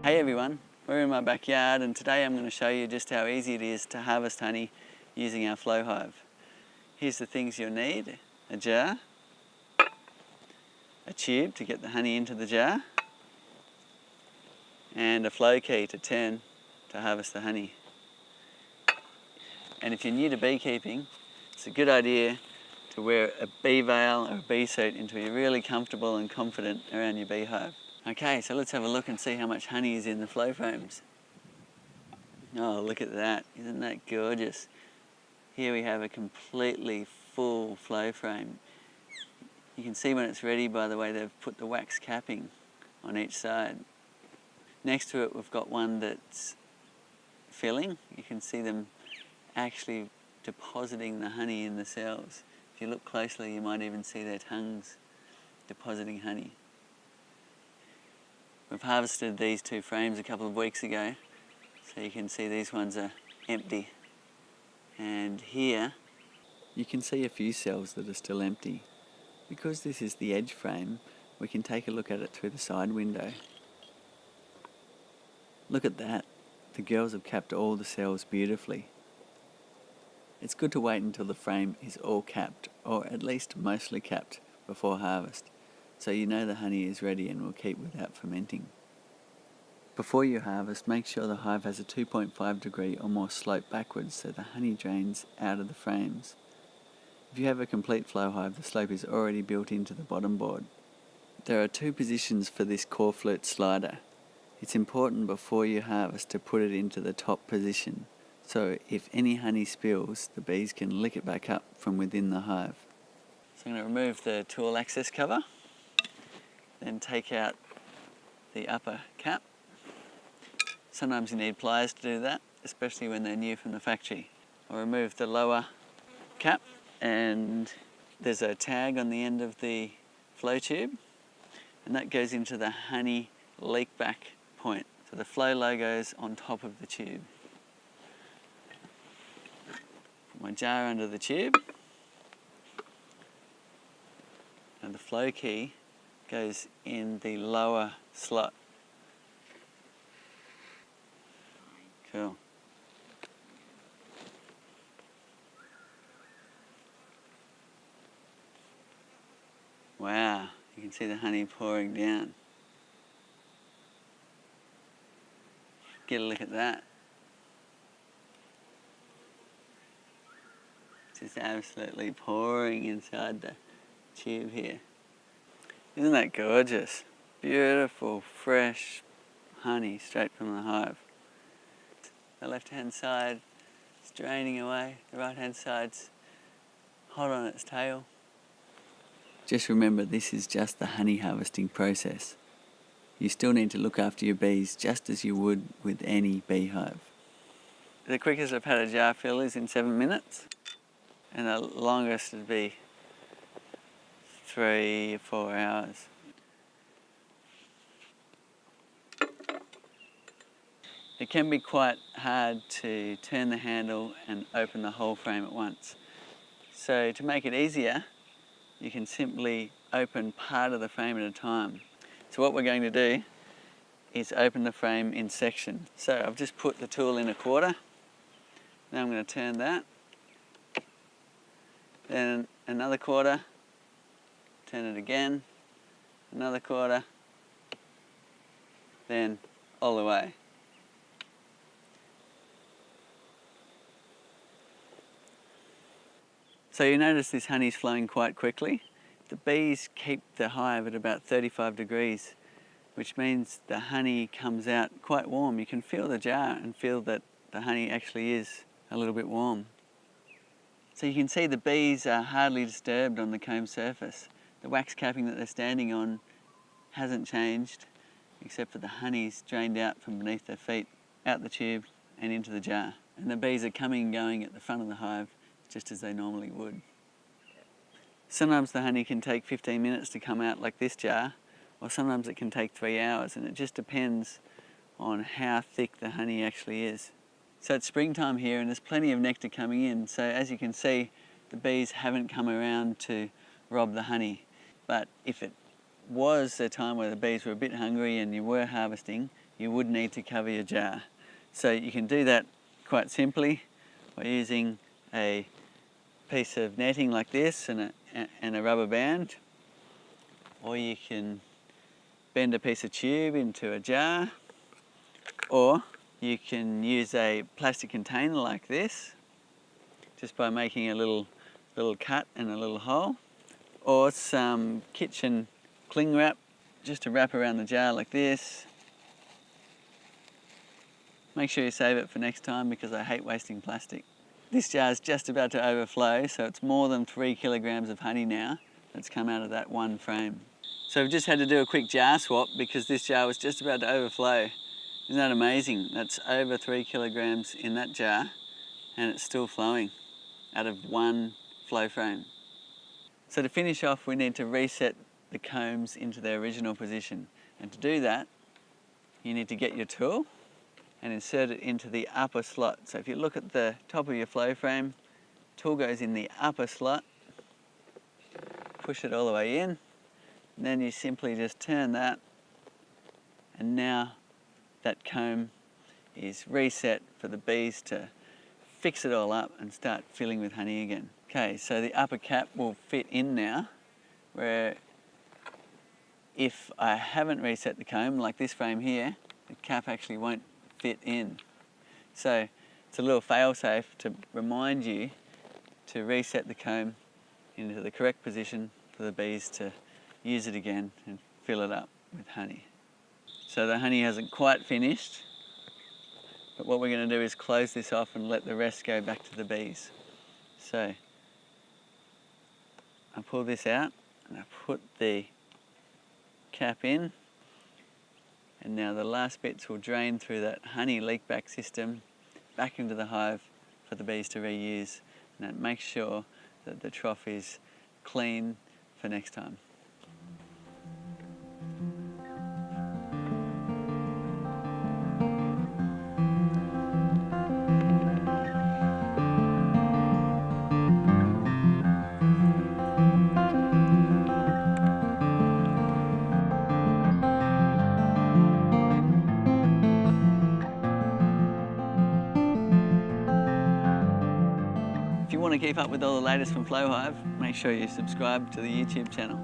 Hey everyone, we're in my backyard and today I'm going to show you just how easy it is to harvest honey using our flow hive. Here's the things you'll need: a jar, a tube to get the honey into the jar, and a flow key to turn to harvest the honey. And if you're new to beekeeping, it's a good idea to wear a bee veil or a bee suit until you're really comfortable and confident around your beehive. Okay, so let's have a look and see how much honey is in the flow frames. Oh, look at that. Isn't that gorgeous? Here we have a completely full flow frame. You can see when it's ready by the way they've put the wax capping on each side. Next to it we've got one that's filling. You can see them actually depositing the honey in the cells. If you look closely you might even see their tongues depositing honey. We've harvested these two frames a couple of weeks ago, so you can see these ones are empty. And here you can see a few cells that are still empty. Because this is the edge frame, we can take a look at it through the side window. Look at that. The girls have capped all the cells beautifully. It's good to wait until the frame is all capped, or at least mostly capped, before harvest, so you know the honey is ready and will keep without fermenting. Before you harvest, make sure the hive has a 2.5 degree or more slope backwards so the honey drains out of the frames. If you have a complete flow hive, the slope is already built into the bottom board. There are two positions for this core flute slider. It's important before you harvest to put it into the top position, so if any honey spills, the bees can lick it back up from within the hive. So I'm going to remove the tool access cover, then take out the upper cap. Sometimes you need pliers to do that, especially when they're new from the factory. I'll remove the lower cap, and there's a tag on the end of the flow tube, and that goes into the honey leak back point. So the flow logo's on top of the tube. Put my jar under the tube, and the flow key goes in the lower slot. Cool. Wow, you can see the honey pouring down. Get a look at that. Just absolutely pouring inside the tube here. Isn't that gorgeous? Beautiful, fresh honey straight from the hive. The left-hand side is draining away. The right-hand side's hot on its tail. Just remember, this is just the honey harvesting process. You still need to look after your bees just as you would with any beehive. The quickest I've had a jar fill is in 7 minutes, and the longest would be 3 or 4 hours. It can be quite hard to turn the handle and open the whole frame at once. So to make it easier, you can simply open part of the frame at a time. So what we're going to do is open the frame in sections. So I've just put the tool in a quarter. Now I'm going to turn that. Then another quarter. Turn it again. Another quarter. Then all the way. So you notice this honey's flowing quite quickly. The bees keep the hive at about 35 degrees, which means the honey comes out quite warm. You can feel the jar and feel that the honey actually is a little bit warm. So you can see the bees are hardly disturbed on the comb surface. The wax capping that they're standing on hasn't changed, except for the honey's drained out from beneath their feet, out the tube and into the jar. And the bees are coming and going at the front of the hive just as they normally would. Sometimes the honey can take 15 minutes to come out like this jar, or sometimes it can take 3 hours, and it just depends on how thick the honey actually is. So it's springtime here and there's plenty of nectar coming in, so as you can see, the bees haven't come around to rob the honey. But if it was a time where the bees were a bit hungry and you were harvesting, you would need to cover your jar. So you can do that quite simply by using a piece of netting like this and a rubber band, or you can bend a piece of tube into a jar, or you can use a plastic container like this just by making a little cut and a little hole, or some kitchen cling wrap just to wrap around the jar like this. Make sure you save it for next time because I hate wasting plastic. This jar is just about to overflow, so it's more than 3 kilograms of honey now that's come out of that one frame. So we've just had to do a quick jar swap because this jar was just about to overflow. Isn't that amazing? That's over 3 kilograms in that jar and it's still flowing out of one flow frame. So to finish off, we need to reset the combs into their original position. And to do that, you need to get your tool and insert it into the upper slot. So if you look at the top of your flow frame, tool goes in the upper slot, push it all the way in, and then you simply just turn that, and now that comb is reset for the bees to fix it all up and start filling with honey again. Okay, so the upper cap will fit in now, where if I haven't reset the comb, like this frame here, the cap actually won't fit in. So it's a little fail-safe to remind you to reset the comb into the correct position for the bees to use it again and fill it up with honey. So the honey hasn't quite finished, but what we're going to do is close this off and let the rest go back to the bees. So I pull this out and I put the cap in, and now the last bits will drain through that honey leak back system back into the hive for the bees to reuse, and that makes sure that the trough is clean for next time. If you want to keep up with all the latest from Flow Hive, make sure you subscribe to the YouTube channel.